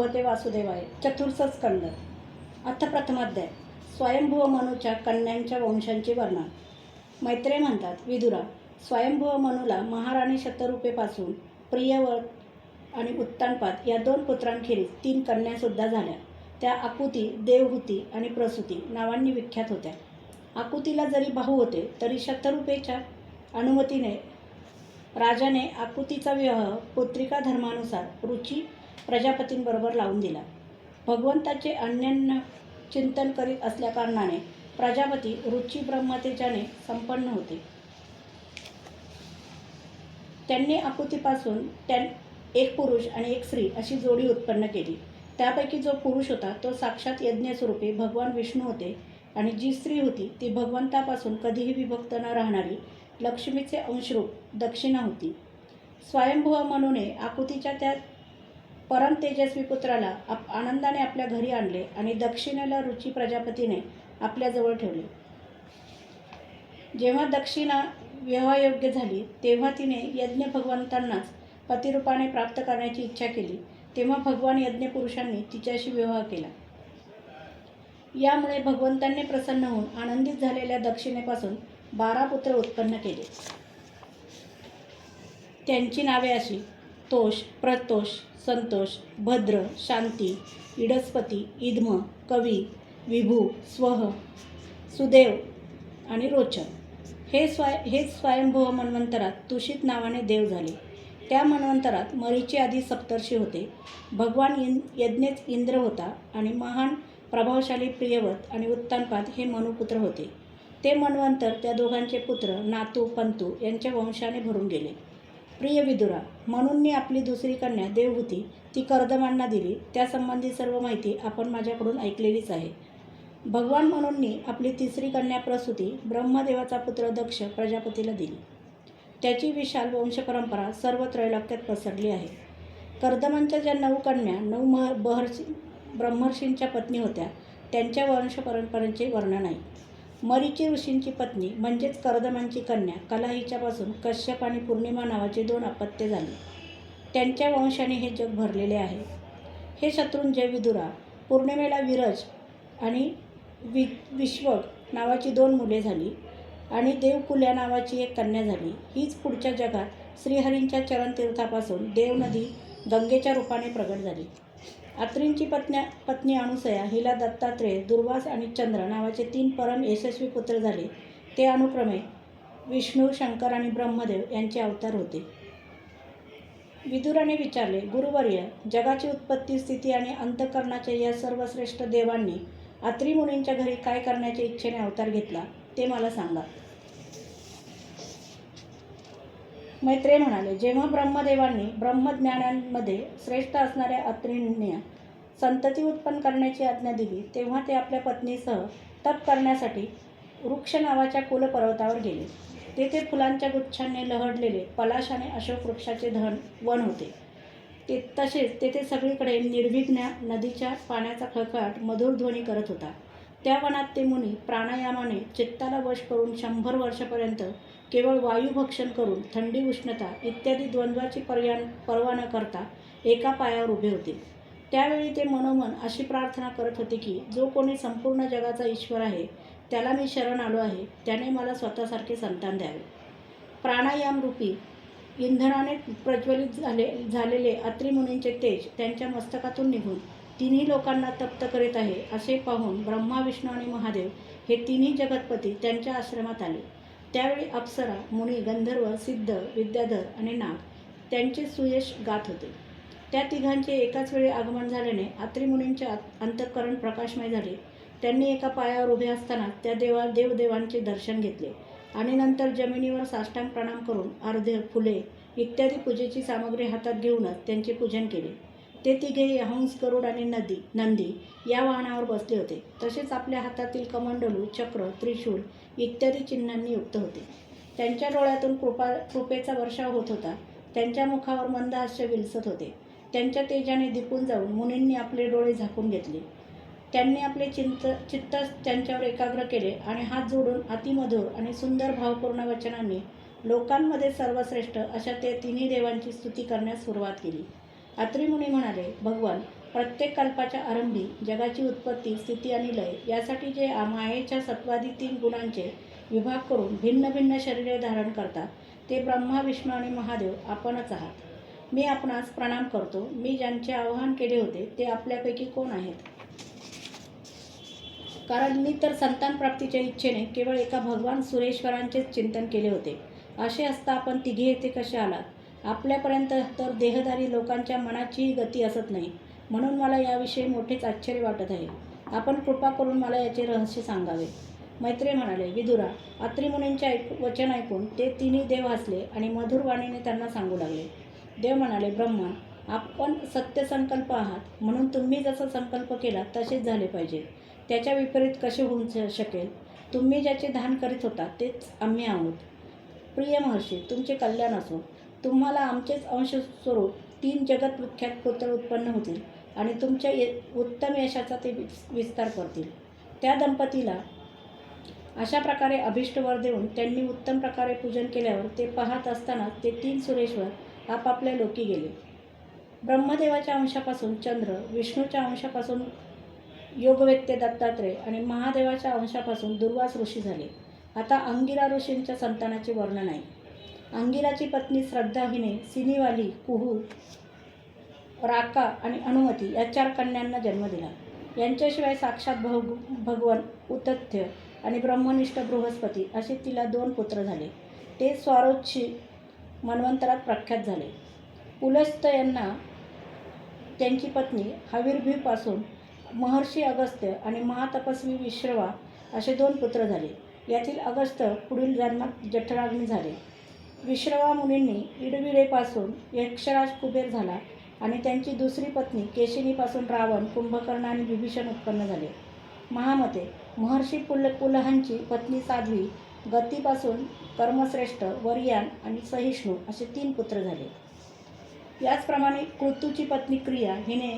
भगवते वासुदेवाय. चतुर्थ स्कंद. अथ प्रथमाध्याय. स्वयंभुव मनूच्या कन्यांच्या वंशांचे वर्णन. मैत्रेय म्हणतात, विदुरा, स्वयंभुव मनूला महाराणी शतरूपेपासून प्रियव्रत आणि उत्तानपाद या 2 पुत्रांखेरीज 3 कन्यासुद्धा झाल्या. त्या आकुती, देवहूती आणि प्रसूती नावांनी विख्यात होत्या. आकुतीला जरी भाऊ होते तरी शतरूपेच्या अनुमतीने राजाने आकुतीचा विवाह पुत्रिका धर्मानुसार रुची प्रजापतींबरोबर लावून दिला. भगवंताचे अन्योन्य चिंतन करीत असल्याकारणाने प्रजापती रुची ब्रह्मतेजाने संपन्न होते. त्यांनी आकुतीपासून एक पुरुष आणि एक स्त्री अशी जोडी उत्पन्न केली. त्यापैकी जो पुरुष होता तो साक्षात यज्ञस्वरूपी भगवान विष्णू होते आणि जी स्त्री होती ती भगवंतापासून कधीही विभक्त न राहणारी लक्ष्मीचे अंशरूप दक्षिणा होती. स्वयंभुव मनूने आकुतीच्या त्या परम तेजस्वी पुत्राला आनंदाने आपल्या घरी आणले आणि दक्षिणेला रुची प्रजापतीने आपल्याजवळ ठेवले. जेव्हा दक्षिणा विवाहयोग्य झाली तेव्हा तिने यज्ञ भगवंतांनाच पतिरूपाने प्राप्त करण्याची इच्छा केली. तेव्हा भगवान यज्ञपुरुषांनी तिच्याशी विवाह केला. यामुळे भगवंतांनी प्रसन्न होऊन आनंदित झालेल्या दक्षिणेपासून 12 पुत्र उत्पन्न केले. त्यांची नावे अशी: तोष, प्रतोष, संतोष, भद्र, शांती, इडस्पती, इद्म, कवी, विभू, स्वह, सुदेव आणि रोचन. हेच स्वयंभुव मन्वंतरात तुषित नावाने देव झाले. त्या मन्वंतरात मरीची आदी सप्तर्षी होते. भगवान यज्ञेच इंद्र होता आणि महान प्रभावशाली प्रियव्रत आणि उत्तानपाद हे मनुपुत्र होते. ते मन्वंतर त्या दोघांचे पुत्र नातू पंतू यांच्या वंशाने भरून गेले. प्रिय विदुरा, मनूंनी आपली दुसरी कन्या देवहूती ती कर्दमांना दिली. त्यासंबंधी सर्व माहिती आपण माझ्याकडून ऐकलेलीच आहे. भगवान मनूंनी आपली तिसरी कन्या प्रसूती ब्रह्मदेवाचा पुत्र दक्ष प्रजापतीला दिली. त्याची विशाल वंशपरंपरा सर्व त्रैलोक्यात पसरली आहे. कर्दमांच्या ज्या 9 कन्या 9 ब्रह्मर्षींच्या पत्नी होत्या त्यांच्या वंशपरंपरेचे वर्णन आहे. मरीची ऋषींची पत्नी म्हणजेच कर्दमांची कन्या कला हिच्यापासून कश्यप आणि पूर्णिमा नावाची 2 अपत्ये झाली. त्यांच्या वंशाने हे जग भरलेले आहे. हे शत्रुंजय विदुरा, पूर्णिमेला विरज आणि विश्वक नावाची 2 मुले झाली आणि देवकुल्या नावाची एक कन्या झाली. हीच पुढच्या जगात श्रीहरींच्या चरणतीर्थापासून देवनदी गंगेच्या रूपाने प्रगट झाली. अत्रींची पत्नी अनुसया हिला दत्तात्रेय, दुर्वास आणि चंद्र नावाचे 3 परम यशस्वी पुत्र झाले. ते अनुक्रमे विष्णू, शंकर आणि ब्रह्मदेव यांचे अवतार होते. विदुराने विचारले, गुरुवर्य, जगाची उत्पत्ती, स्थिती आणि अंतःकरणाच्या या सर्वश्रेष्ठ देवांनी अत्री मुनींच्या घरी काय करण्याच्या इच्छेने अवतार घेतला ते मला सांगा. मैत्रेय म्हणाले, जेव्हा ब्रह्मदेवांनी ब्रह्मज्ञानांमध्ये श्रेष्ठ असणाऱ्या अत्रींना संतती उत्पन्न करण्याची आज्ञा दिली तेव्हा ते आपल्या पत्नीसह तप करण्यासाठी वृक्ष नावाच्या कुलपर्वतावर गेले. तेथे फुलांच्या गुच्छांनी लहडलेले पलाश आणि अशोक वृक्षाचे वन होते. तसेच तेथे सगळीकडे निर्विघ्न नदीच्या पाण्याचा खळखळाट मधुर ध्वनी करत होता. त्या वनात ते मुनी प्राणायामाने चित्ताला वश करून 100 वर्षापर्यंत केवळ वायुभक्षण करून थंडी, उष्णता इत्यादी द्वंद्वाची पर्वा न करता एका पायावर उभे होते. त्यावेळी ते मनोमन अशी प्रार्थना करत होते की जो कोणी संपूर्ण जगाचा ईश्वर आहे त्याला मी शरण आलो आहे, त्याने मला स्वतःसारखे संतान द्यावे. प्राणायामरूपी इंधनाने प्रज्वलित झालेले अत्री मुनींचे तेज त्यांच्या मस्तकातून निघून तिन्ही लोकांना तप्त करीत आहे असे पाहून ब्रह्मा, विष्णू आणि महादेव हे तिन्ही जगतपती त्यांच्या आश्रमात आले. त्यावेळी अप्सरा, मुनी, गंधर्व, सिद्ध, विद्याधर आणि नाग त्यांचे सुयश गात होते. त्या तिघांचे एकाच वेळी आगमन झाल्याने अत्री मुनींचे अंतःकरण प्रकाशमय झाले. त्यांनी एका पायावर उभे असताना त्या देवदेवांचे दर्शन घेतले आणि नंतर जमिनीवर साष्टांग प्रणाम करून अर्घ्य, फुले इत्यादी पूजेची सामग्री हातात घेऊनच त्यांचे पूजन केले. ते तिघेही हंस, गरुड आणि नंदी या वाहनावर बसले होते. तसेच आपल्या हातातील कमंडलू, चक्र, त्रिशूल इत्यादी चिन्हांनी युक्त होते. त्यांच्या डोळ्यातून कृपेचा वर्षाव होत होता. त्यांच्या मुखावर मंद हास्य विलसत होते. त्यांच्या तेजाने दिपून जाऊन मुनींनी आपले डोळे झाकून घेतले. त्यांनी आपले चित्त त्यांच्यावर एकाग्र केले आणि हात जोडून अतिमधुर आणि सुंदर भावपूर्ण वचनांनी लोकांमध्ये सर्वश्रेष्ठ अशा ते तिन्ही देवांची स्तुती करण्यास सुरुवात केली. अत्रि मुनी म्हणाले, भगवान, प्रत्येक कल्पाच्या आरंभी जगाची उत्पत्ती, स्थिती आणि लय यासाठी जे मायेच्या सत्वादी 3 गुणांचे विभाग करून भिन्न भिन्न शरीरे धारण करतात, ते ब्रह्मा, विष्णू आणि महादेव आपणच आहात. मी आपणास प्रणाम करतो. मी ज्यांचे आवाहन केले होते ते आपल्यापैकी कोण आहेत? कारण मी तर संतान प्राप्तीच्या इच्छेने केवळ एका भगवान सुरेश्वरांचेच चिंतन केले होते. असे असता आपण तिघे येथे कसे आलात? आपल्यापर्यंत तर देहधारी लोकांच्या मनाचीही गती असत नाही. म्हणून मला याविषयी मोठेच आश्चर्य वाटत आहे. आपण कृपा करून मला याचे रहस्य सांगावे. मैत्रेय म्हणाले, विदुरा, अत्रि मुनींचे वचन ऐकून ते तिन्ही देव हसले आणि मधुर वाणीने त्यांना सांगू लागले. देव म्हणाले, ब्रह्मा, आपण सत्यसंकल्प आहात, म्हणून तुम्ही जसा संकल्प केला तसेच झाले पाहिजे. त्याच्या विपरीत कसे होऊ शकेल? तुम्ही ज्याचे ध्यान करीत होता तेच आम्ही आहोत. प्रिय महर्षी, तुमचे कल्याण असो. तुम्हाला आमचेच अंशस्वरूप 3 जगत विख्यात पुत्र उत्पन्न होतील आणि तुमच्या उत्तम यशाचा ते विस्तार करतील. त्या दंपतीला अशा प्रकारे अभिष्ट वर देऊन त्यांनी उत्तम प्रकारे पूजन केल्यावर ते पाहत असताना ते 3 सुरेश्वर आपापल्या लोकी गेले. ब्रह्मदेवाच्या अंशापासून चंद्र, विष्णूच्या अंशापासून योगवेत्ते दत्तात्रेय आणि महादेवाच्या अंशापासून दुर्वास ऋषी झाले. आता अंगिरा ऋषींच्या संतानाचे वर्णन आहे. अंगिराची पत्नी श्रद्धा हिने सिनीवाली, कुहू, राका आणि अनुमती या 4 कन्यांना जन्म दिला. यांच्याशिवाय साक्षात भगवान उतथ्य आणि ब्रह्मनिष्ठ बृहस्पती असे तिला 2 पुत्र झाले. ते स्वारोच्ची मन्वंतरात प्रख्यात झाले. पुलस्त यांना त्यांची पत्नी हविर्भीपासून महर्षी अगस्त्य आणि महातपस्वी विश्रवा असे 2 पुत्र झाले. यातील अगस्त्य पुढील जन्मात जठराग्नी झाले. विश्रवा मुनींनी इडविडेपासून यक्षराज कुबेर झाला आणि त्यांची दुसरी पत्नी केशिनीपासून रावण, कुंभकर्ण आणि विभीषण उत्पन्न झाले. महामते, महर्षी पुलहांची पत्नी साध्वी गतीपासून कर्मश्रेष्ठ, वरियान आणि सहिष्णू असे 3 पुत्र झाले. याचप्रमाणे कृतूची पत्नी क्रिया हिने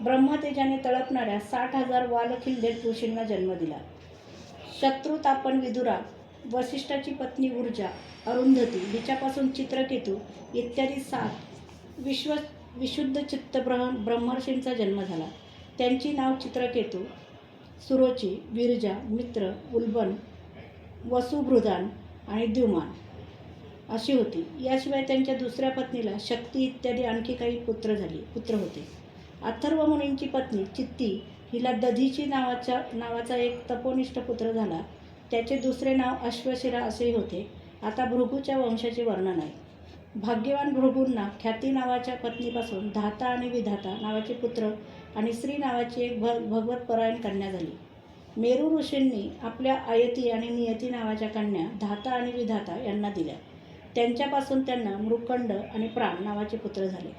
ब्रह्मतेजाने तळपणाऱ्या 60,000 वालखिल्य ऋषींना जन्म दिला. शत्रुतापन विदुरा, वसिष्ठाची पत्नी ऊर्जा, अरुंधती हिच्यापासून चित्रकेतू इत्यादी 7 विशुद्ध चित्त ब्रह्मर्षींचा जन्म झाला. त्यांची नाव चित्रकेतू, सुरोची, विरजा, मित्र, उल्बन, वसुभृदान आणि द्युमान अशी होती. याशिवाय त्यांच्या दुसऱ्या पत्नीला शक्ती इत्यादी आणखी काही पुत्र होते. अथर्व मुनींची पत्नी चित्ती हिला दधीची नावाचा एक तपोनिष्ठ पुत्र झाला. त्याचे दुसरे नाव अश्वशिरा असेही होते. आता भृगूच्या वंशाचे वर्णन आहे. भाग्यवान भृगूंना ख्याती नावाच्या पत्नीपासून धाता आणि विधाता नावाचे पुत्र आणि श्री नावाची एक भगवतपरायण कन्या झाली. मेरू ऋषींनी आपल्या आयती आणि नियती नावाच्या कन्या धाता आणि विधाता यांना दिल्या. त्यांच्यापासून त्यांना मृकंड आणि प्राण नावाचे पुत्र झाले.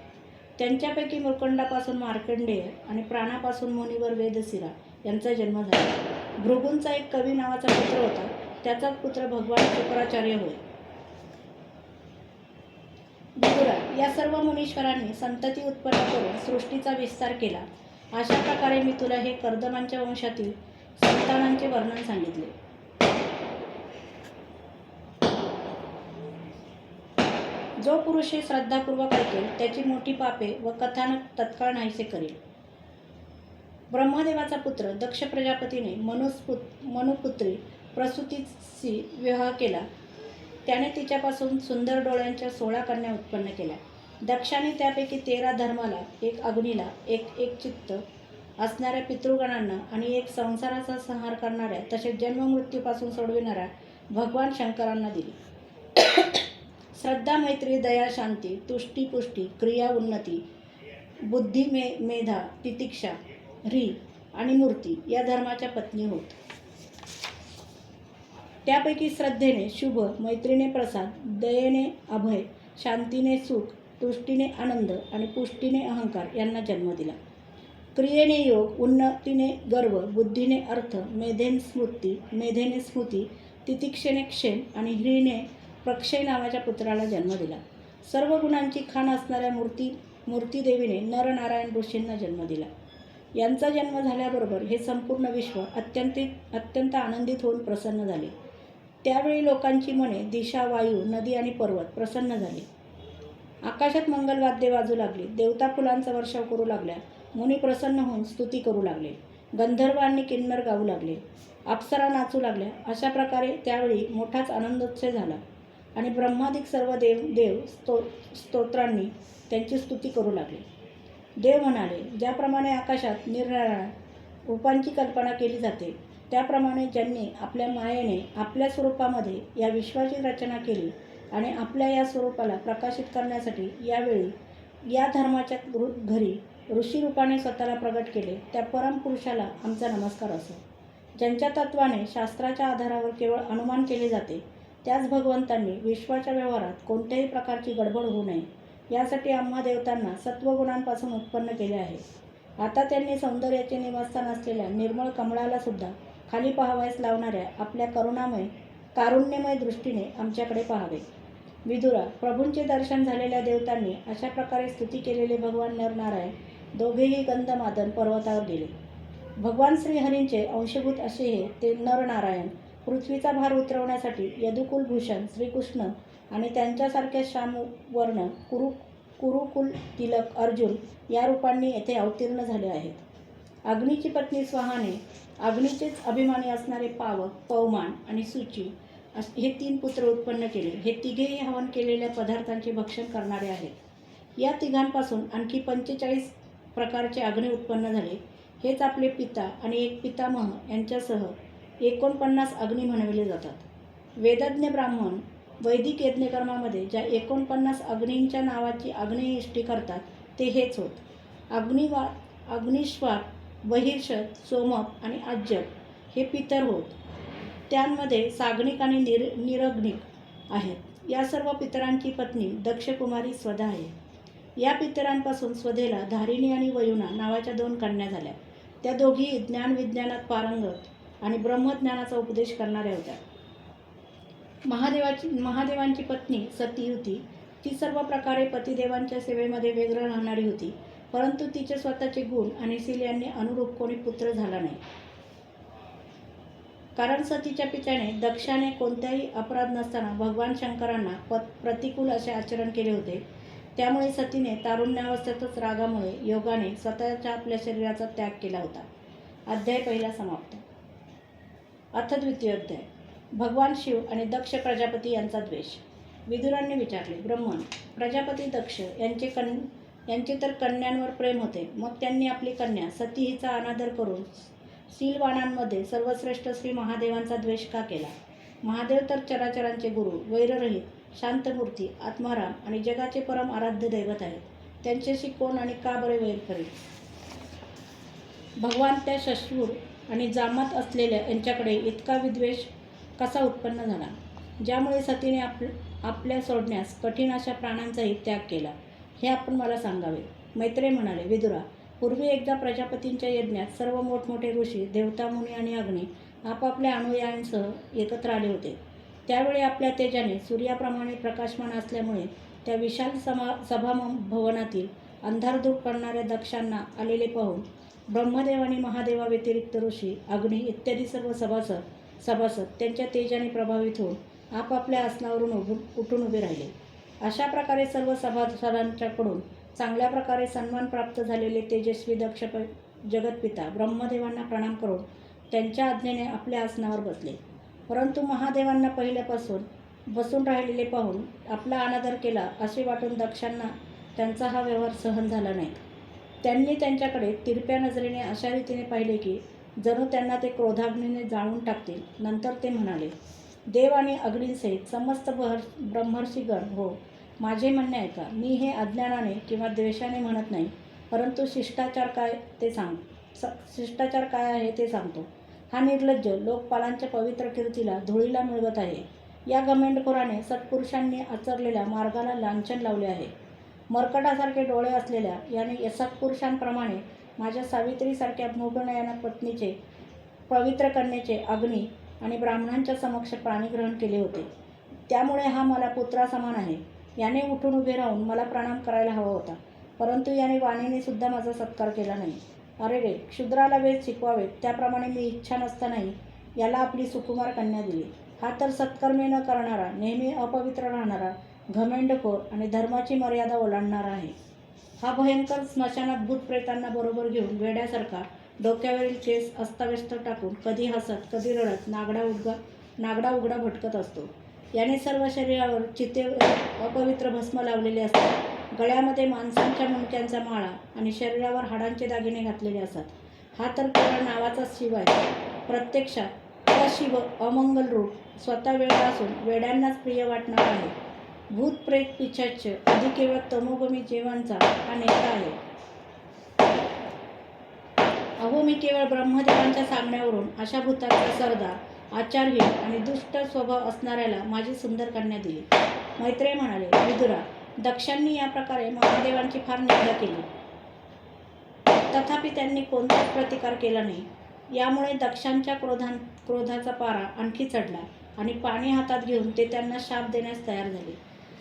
त्यांच्यापैकी मृकंडापासून मार्कंडेय आणि प्राणापासून मुनिवर वेदसिरा यांचा जन्म झाला. भृगूंचा एक कवी नावाचा पुत्र होता. त्याचाच पुत्र भगवान शुक्राचार्य होय. विदुरा, या सर्व मुनीश्वरांनी संतती उत्पन्न करून सृष्टीचा विस्तार केला. अशा प्रकारे मी तुला हे कर्दमांच्या वंशातील संतानांचे वर्णन सांगितले. जो पुरुष हे श्रद्धापूर्वक ऐकेल त्याची मोठी पापे व कथानक तत्काळ नाहीसे करेल. ब्रह्मदेवाचा पुत्र दक्ष प्रजापतीने मनुपुत्री प्रसूतीशी विवाह केला. त्याने तिच्यापासून सुंदर डोळ्यांच्या 16 कन्या उत्पन्न केल्या. दक्षाने त्यापैकी 13 धर्माला, 1 अग्नीला, एक चित्त असणाऱ्या पितृगणांना आणि 1 संसाराचा संहार करणाऱ्या तसेच जन्ममृत्यूपासून सोडविणाऱ्या भगवान शंकरांना दिली. श्रद्धा, मैत्री, दया, शांती, तुष्टी, पुष्टी, क्रिया, उन्नती, बुद्धी, मेधा, तितिक्षा, ह्री आणि मूर्ती या धर्माच्या पत्नी होत. त्यापैकी श्रद्धेने शुभ, मैत्रीने प्रसाद, दयेने अभय, शांतीने सुख, तुष्टीने आनंद आणि पुष्टीने अहंकार यांना जन्म दिला. क्रियेने योग, उन्नतीने गर्व, बुद्धीने अर्थ, मेधेने स्मृती, तितिक्षेने क्षेम आणि ह्रीने प्रक्षय नावाच्या पुत्राला जन्म दिला. सर्व गुणांची खाण असणाऱ्या मूर्तीदेवीने नरनारायण ऋषींना जन्म दिला. यांचा जन्म झाल्याबरोबर हे संपूर्ण विश्व अत्यंत आनंदित होऊन प्रसन्न झाले. त्यावेळी लोकांची मने, दिशा, वायू, नदी आणि पर्वत प्रसन्न झाले. आकाशात मंगलवाद्ये वाजू लागली, देवता फुलांचा वर्षाव करू लागल्या, मुनी प्रसन्न होऊन स्तुती करू लागले, गंधर्व आणि किन्नर गाऊ लागले, अप्सरा नाचू लागल्या. अशा प्रकारे त्यावेळी मोठाच आनंदोत्सव झाला आणि ब्रह्मादिक सर्व देव स्तोत्रांनी त्यांची स्तुती करू लागले. देव म्हणाले, ज्याप्रमाणे आकाशात निरनिराळ्या रूपांची कल्पना केली जाते, त्याप्रमाणे ज्यांनी आपल्या मायेने आपल्या स्वरूपामध्ये या विश्वाची रचना केली आणि आपल्या या स्वरूपाला प्रकाशित करण्यासाठी यावेळी या धर्माच्या घरी ऋषीरूपाने स्वतःला प्रगट केले, त्या परमपुरुषाला आमचा नमस्कार असो. ज्यांच्या तत्वाने शास्त्राच्या आधारावर केवळ अनुमान केले जाते, त्याच भगवंतांनी विश्वाच्या व्यवहारात कोणत्याही प्रकारची गडबड होऊ नये यासाठी आम्हा देवतांना सत्वगुणांपासून उत्पन्न केले आहे. आता त्यांनी सौंदर्याचे निवासस्थान असलेल्या निर्मळ कमळाला सुद्धा खाली पाहावयास लावणाऱ्या आपल्या कारुण्यमय दृष्टीने आमच्याकडे पाहावे. विदुरा, प्रभूंचे दर्शन झालेल्या देवतांनी अशा प्रकारे स्तुती केलेले भगवान नरनारायण दोघेही गंधमादन पर्वतावर गेले. भगवान श्रीहरींचे अंशभूत असे हे ते नरनारायण पृथ्वीचा भार उतरवण्यासाठी यदुकुल भूषण श्रीकृष्ण आणि त्यांच्यासारख्या श्यामवर्ण कुरुकुल तिलक अर्जुन या रूपांनी येथे अवतीर्ण झाले आहेत. अग्नीची पत्नी स्वाहाने अग्नीचेच अभिमानी असणारे पावक, पवमान आणि सूची हे 3 पुत्र उत्पन्न केले. हे तिघेही हवन केलेल्या पदार्थांचे भक्षण करणारे आहेत. या तिघांपासून आणखी 45 प्रकारचे अग्नी उत्पन्न झाले. हेच आपले पिता आणि एक पितामह यांच्यासह 49 अग्नी म्हणविले जातात. वेदज्ञ ब्राह्मण वैदिक यज्ञकर्मामध्ये ज्या 49 अग्नींच्या नावाची अग्नियष्टी करतात, ते हेच होत. अग्निश्वात, बहिर्षत, सोमक आणि आज्यक हे पितर होत. त्यांमध्ये साग्निक आणि निरग्निक आहेत. या सर्व पितरांची पत्नी दक्षकुमारी स्वधा आहे. या पितरांपासून स्वधेला धारिणी आणि वयुना नावाच्या 2 कन्या झाल्या. त्या दोघी ज्ञानविज्ञानात पारंगत आणि ब्रह्मज्ञानाचा उपदेश करणाऱ्या होत्या. महादेवांची पत्नी सती होती. ती सर्व प्रकारे पतिदेवांच्या सेवेमध्ये व्यग्र राहणारी होती, परंतु तिचे स्वतःचे गुण आणि शील यांनी अनुरूप कोणी पुत्र झाला नाही. कारण सतीच्या पित्याने दक्षाने कोणताही अपराध नसताना भगवान शंकरांना प्रतिकूल असे आचरण केले होते. त्यामुळे सतीने तारुण्यावस्थेतच रागामुळे योगाने स्वतःच्या आपल्या शरीराचा त्याग केला होता. अध्याय 1 समाप्त. अथ द्वितीय अध्याय. भगवान शिव आणि दक्ष प्रजापती यांचा द्वेष. विदुरांनी विचारले, ब्रह्मन, प्रजापती दक्ष यांचे तर कन्यांवर प्रेम होते. मग त्यांनी आपली कन्या सती हिचा अनादर करून शीलवानांमध्ये सर्वश्रेष्ठ श्री महादेवांचा द्वेष का केला? महादेव तर चराचरांचे गुरु, वैररहित, शांतमूर्ती, आत्माराम आणि जगाचे परम आराध्य दैवत आहेत. त्यांच्याशी कोण आणि का बरे वैर करेल? भगवान त्या शशूर आणि जामात असलेल्या यांच्याकडे इतका विद्वेष कसा उत्पन्न झाला, ज्यामुळे सतीने आपल्या सोडण्यास कठीण अशा प्राणांचाही त्याग केला, हे आपण मला सांगावे. मैत्रेय म्हणाले, विदुरा, पूर्वी एकदा प्रजापतींच्या यज्ञात सर्व मोठमोठे ऋषी, देवता, मुनी आणि अग्नी आपापल्या अनुयायांसह एकत्र आले होते. त्यावेळी आपल्या तेजाने सूर्याप्रमाणे प्रकाशमान असल्यामुळे त्या विशाल सभाभवनातील अंधारधूप करणाऱ्या दक्षांना आलेले पाहून ब्रह्मदेव आणि महादेवाव्यतिरिक्त ऋषी, अग्नी इत्यादी सर्व सभासद त्यांच्या तेजाने प्रभावित होऊन आपापल्या आसनावरून उठून उभे राहिले. अशा प्रकारे सर्व सभासदांच्याकडून चांगल्या प्रकारे सन्मान प्राप्त झालेले तेजस्वी दक्ष जगतपिता ब्रह्मदेवांना प्रणाम करून त्यांच्या आज्ञेने आपल्या आसनावर बसले. परंतु महादेवांना पहिल्यापासून बसून राहिलेले पाहून आपला अनादर केला असे वाटून दक्षांना त्यांचा हा व्यवहार सहन झाला नाही. त्यांनी त्यांच्याकडे तिरप्या नजरेने अशा रीतीने पाहिले की जणू त्यांना ते क्रोधाग्नीने जाळून टाकतील. नंतर ते म्हणाले, देव आणि अग्नींसहित समस्त ब्रह्मर्षीगण हो, माझे म्हणणे ऐका. मी हे अज्ञानाने किंवा द्वेषाने म्हणत नाही, परंतु शिष्टाचार काय आहे ते सांगतो. हा निर्लज्ज लोकपालांच्या पवित्र कीर्तीला धुळीला मिळवत आहे. या घमेंडखोराने सत्पुरुषांनी आचरलेल्या मार्गाला लांछन लावले आहे. मर्कटासारखे डोळे असलेल्या याने सत्पुरुषांप्रमाणे माझ्या सावित्रीसारख्या मूढनयना पत्नीचे, पवित्र कन्येचे अग्नी आणि ब्राह्मणांच्या समक्ष प्राणीग्रहण केले होते. त्यामुळे हा मला पुत्रासमान आहे. याने उठून उभे राहून मला प्रणाम करायला हवा होता, परंतु याने वाणीने सुद्धा माझा सत्कार केला नाही. अरे रे, क्षुद्राला वेद शिकवावेत त्याप्रमाणे मी इच्छा नसतानाही याला आपली सुकुमार कन्या दिली. हा तर सत्कर्मे न करणारा, नेहमी अपवित्र राहणारा घमेंडखोर आणि धर्माची मर्यादा ओलांडणारा आहे. हा भयंकर स्मशानात भूतप्रेतांना बरोबर घेऊन वेड्यासारखा डोक्यावरील केस अस्ताव्यस्त टाकून कधी हसत कधी रडत नागडा उघडा भटकत असतो. याने सर्व शरीरावर चितेवर अपवित्र भस्म लावलेले असतात. गळ्यामध्ये माणसांच्या मुंडक्यांचा माळा आणि शरीरावर हाडांचे दागिने घातलेले असतात. हा तर केवळ नावाचाच शिव आहे. प्रत्यक्षात अशिव अमंगल रूप स्वतः वेडा असून वेड्यांनाच प्रिय वाटणारा आहे. भूत प्रेत पिशाच्च आधी केवळ तमोगमी जीवांचा हा नेता आहे. अहो, मी केवळ ब्रह्मदेवांच्या सांगण्यावरून अशा भूतांचा सरदार आचारहीन आणि दुष्ट स्वभाव असणाऱ्याला माझी सुंदर कन्या दिली. मैत्रेय म्हणाले, विदुरा, दक्षांनी या प्रकारे महादेवांची फार निंदा केली. तथापि त्यांनी कोणताच प्रतिकार केला नाही. यामुळे दक्षांच्या क्रोधाचा पारा आणखी चढला आणि पाणी हातात घेऊन ते त्यांना शाप देण्यास तयार झाले.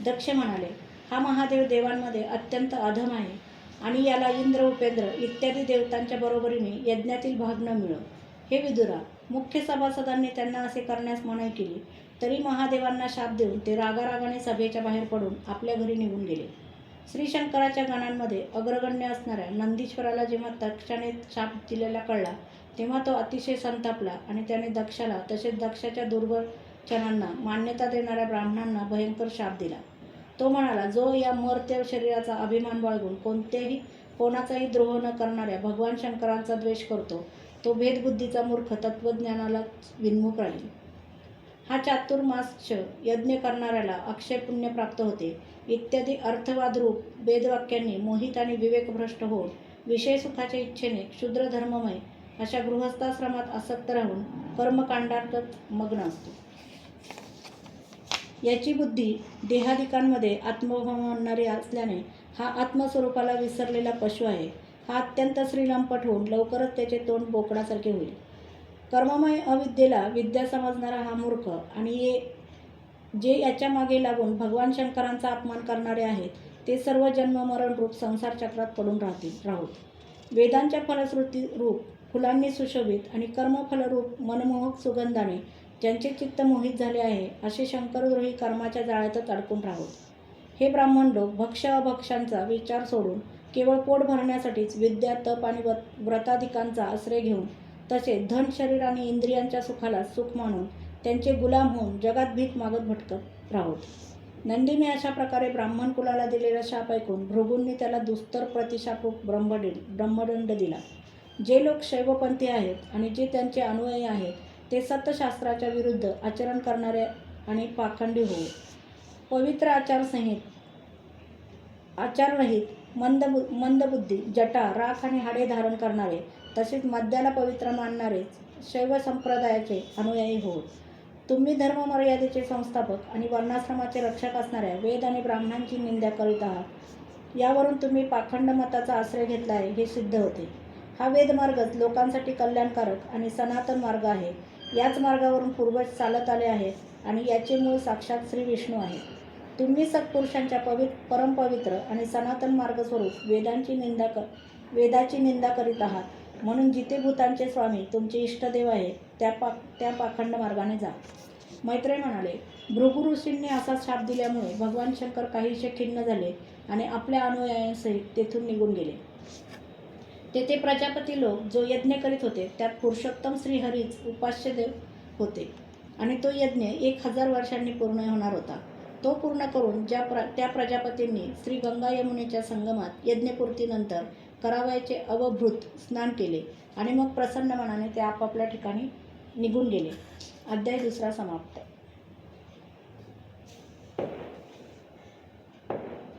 दक्ष म्हणाले, हा महादेव देवांमध्ये अत्यंत अधम आहे आणि याला इंद्र, उपेंद्र इत्यादी देवतांच्या बरोबरीने यज्ञातील भाग न मिळो. हे विदुरा, मुख्य सभासदांनी त्यांना असे करण्यास मनाई केली तरी महादेवांना शाप देऊन ते रागारागाने सभेच्या बाहेर पडून आपल्या घरी निघून गेले. श्री शंकराच्या गणांमध्ये अग्रगण्य असणाऱ्या नंदीश्वराला जेव्हा दक्षाने शाप दिलेला कळला तेव्हा तो अतिशय संतापला आणि त्याने दक्षाला तसेच दक्षाच्या दुर्वचनांना मान्यता देणाऱ्या ब्राह्मणांना भयंकर शाप दिला. तो म्हणाला, जो या मर्त्य शरीराचा अभिमान बाळगून कोणाचाही द्रोह न करणाऱ्या भगवान शंकरांचा द्वेष करतो तो भेदबुद्धीचा मूर्ख तत्त्वज्ञानाला विन्मुख राहील. हा चातुर्मास्य यज्ञ करणाऱ्याला अक्षय पुण्य प्राप्त होते इत्यादी अर्थवादरूप वेदवाक्यांनी मोहित आणि विवेकभ्रष्ट होऊन विषय सुखाच्या इच्छेने क्षुद्र धर्ममय अशा गृहस्थाश्रमात आसक्त राहून कर्मकांडातच मग्न असतो. याची बुद्धी देहादिकांमध्ये आत्मभाव मानणारी असल्याने हा आत्मस्वरूपाला विसरलेला पशु आहे. हा अत्यंत श्रीलंपट होऊन लवकरच त्याचे तोंड बोकडासारखे होईल. कर्ममय अविद्येला विद्या समजणारा हा मूर्ख आणि जे याच्या मागे लागून भगवान शंकरांचा अपमान करणारे आहेत ते सर्व जन्ममरणरूप संसार चक्रात पडून राहोत. वेदांच्या फलश्रुती रूप फुलांनी सुशोभित आणि कर्मफलरूप मनमोहक सुगंधाने ज्यांचे चित्त मोहित झाले आहे असे शंकरद्रोही कर्माच्या जाळ्यातच अडकून राहोत. हे ब्राह्मण लोक भक्ष अभक्षांचा विचार सोडून केवळ पोट भरण्यासाठीच विद्या, तप आणि व्रतादिकांचा आश्रय घेऊन तसेच धन, शरीर आणि इंद्रियांच्या सुखाला सुख मानून त्यांचे गुलाम होऊन जगात भीक मागत भटकत राहोत. नंदीने अशा प्रकारे ब्राह्मण कुलाला दिलेला शाप ऐकून भृगूंनी त्याला दुस्तर प्रतिशापरूप ब्रह्मदंड दिला. जे लोक शैवपंथी आहेत आणि जे त्यांचे अनुयायी आहेत ते सतशास्त्राच्या विरुद्ध आचरण करणारे आणि पाखंडी होऊ. पवित्र आचाररहित मंदबुद्धी, जटा, राख आणि हाडे धारण करणारे तसेच मद्याला पवित्र मानणारे शैव संप्रदायाचे अनुयायी होत. तुम्ही धर्ममर्यादेचे संस्थापक आणि वर्णाश्रमाचे रक्षक असणाऱ्या वेद आणि ब्राह्मणांची निंदा करीत आहात. यावरून तुम्ही पाखंड मताचा आश्रय घेतला आहे हे सिद्ध होते. हा वेदमार्गच लोकांसाठी कल्याणकारक आणि सनातन मार्ग आहे. याच मार्गावरून पूर्वज चालत आले आहेत आणि याचे मूळ साक्षात श्री विष्णू आहे. तुम्ही सत्पुरुषांच्या परमपवित्र आणि सनातन मार्गस्वरूप वेदाची निंदा करीत आहात. म्हणून जिथे भूतांचे स्वामी तुमचे इष्टदेव आहेत त्या पाखंड मार्गाने जा. मैत्रेय म्हणाले, भृगु ऋषींनी असा शाप दिल्यामुळे भगवान शंकर काहीसे खिन्न झाले आणि आपल्या अनुयायांसहित तेथून निघून गेले. तेथे प्रजापती लोक जो यज्ञ करीत होते त्यात पुरुषोत्तम श्रीहरीच उपास्य देव होते आणि तो यज्ञ 1000 वर्षांनी पूर्ण होणार होता. तो पूर्ण करून त्या प्रजापतींनी श्री गंगा यमुनेच्या संगमात यज्ञपूर्तीनंतर करावयाचे अवभृत स्नान केले आणि मग प्रसन्न मनाने ते आपापल्या ठिकाणी निघून गेले. अध्याय 2 समाप्त.